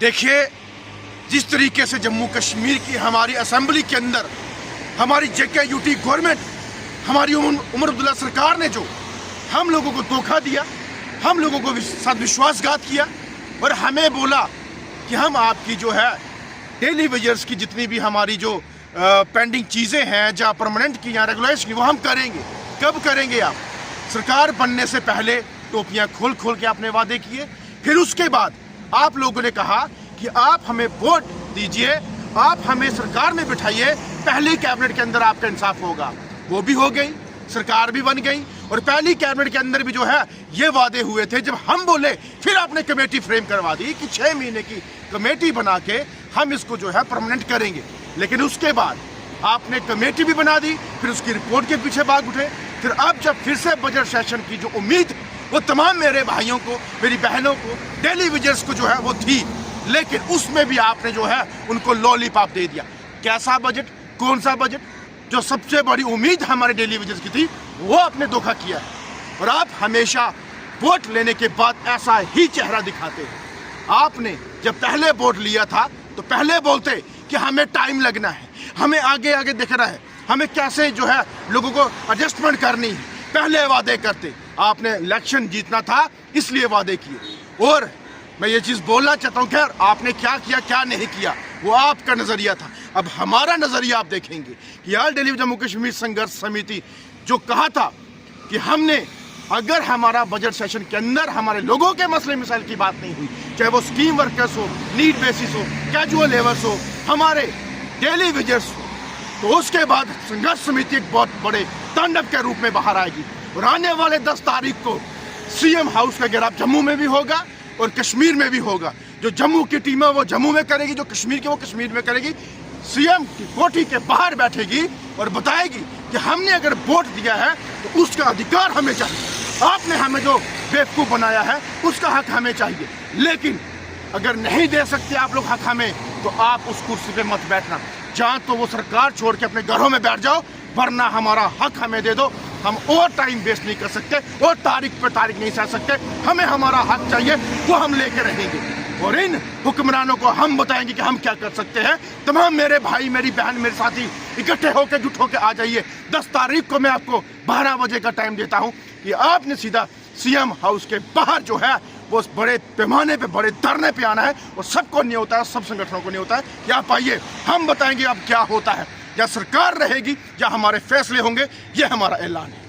देखिए, जिस तरीके से जम्मू कश्मीर की हमारी असेंबली के अंदर हमारी JKUT गवर्नमेंट, हमारी उमर अब्दुल्ला सरकार ने जो हम लोगों को धोखा दिया, हम लोगों को साथ विश्वासघात किया और हमें बोला कि हम आपकी जो है डेली वेजर्स की जितनी भी हमारी जो पेंडिंग चीज़ें हैं, जहाँ परमानेंट की, यहाँ रेगुलाइजेशन की, वो हम करेंगे। कब करेंगे आप? सरकार बनने से पहले टोपियाँ खोल खोल के आपने वादे किए। फिर उसके बाद आप लोगों ने कहा कि आप हमें वोट दीजिए, आप हमें सरकार में बिठाइए, पहली कैबिनेट के अंदर आपका इंसाफ होगा। वो भी हो गई, सरकार भी बन गई और पहली कैबिनेट के अंदर भी जो है ये वादे हुए थे। जब हम बोले फिर आपने कमेटी फ्रेम करवा दी कि 6 महीने की कमेटी बना के हम इसको जो है परमानेंट करेंगे। लेकिन उसके बाद आपने कमेटी भी बना दी, फिर उसकी रिपोर्ट के पीछे भाग उठे। फिर अब जब फिर से बजट सेशन की जो उम्मीद वो तमाम मेरे भाइयों को, मेरी बहनों को, डेली वेजर्स को जो है वो थी, लेकिन उसमें भी आपने जो है उनको लॉलीपॉप दे दिया। कैसा बजट? कौन सा बजट? जो सबसे बड़ी उम्मीद हमारे डेली वेजर्स की थी वो आपने धोखा किया है। और आप हमेशा वोट लेने के बाद ऐसा ही चेहरा दिखाते हैं। आपने जब पहले वोट लिया था तो पहले बोलते कि हमें टाइम लगना है, हमें आगे आगे देखना है, हमें कैसे जो है लोगों को एडजस्टमेंट करनी है, पहले वादे करते। आपने इलेक्शन जीतना था इसलिए वादे किए। और मैं ये चीज़ बोलना चाहता हूँ, खैर आपने क्या किया क्या नहीं किया वो आपका नज़रिया था। अब हमारा नज़रिया आप देखेंगे कि यार डेली जम्मू कश्मीर संघर्ष समिति जो कहा था कि हमने अगर हमारा बजट सेशन के अंदर हमारे लोगों के मसले मिसाइल की बात नहीं हुई, चाहे वो स्कीम वर्कर्स हो, नीड बेसिस हो, कैजुअल लेबर्स हो, हमारे डेली वेजर्स हो, तो उसके बाद संघर्ष समिति एक बहुत बड़े तांडव के रूप में बाहर आएगी। और आने वाले 10 तारीख को CM हाउस का घेराव जम्मू में भी होगा और कश्मीर में भी होगा। जो जम्मू की टीम है वो जम्मू में करेगी, जो कश्मीर की वो कश्मीर में करेगी। CM की कोठी के बाहर बैठेगी और बताएगी कि हमने अगर वोट दिया है तो उसका अधिकार हमें चाहिए। आपने हमें जो बेवकूफ़ बनाया है उसका हक हमें चाहिए। लेकिन अगर नहीं दे सकते आप लोग हक हमें, तो आप उस कुर्सी पे मत बैठना। जहाँ तो वो सरकार छोड़ के अपने घरों में बैठ जाओ, वरना हमारा हक हमें दे दो। हम और टाइम वेस्ट नहीं कर सकते और तारीख पे तारीख नहीं सह सकते। हमें हमारा हक चाहिए, वो हम लेके रहेंगे और इन हुक्मरानों को हम बताएंगे कि हम क्या कर सकते हैं। तमाम मेरे भाई, मेरी बहन, मेरे साथी इकट्ठे होकर जुट होकर आ जाइए। 10 तारीख को मैं आपको 12 बजे का टाइम देता हूँ कि आपने सीधा CM हाउस के बाहर जो है वो बड़े पैमाने पे, बड़े धरने पे आना है। और सबको नहीं होता है, सब संगठनों को नहीं होता है कि आप आइए, हम बताएंगे अब क्या होता है। या सरकार रहेगी या हमारे फैसले होंगे, ये हमारा ऐलान है।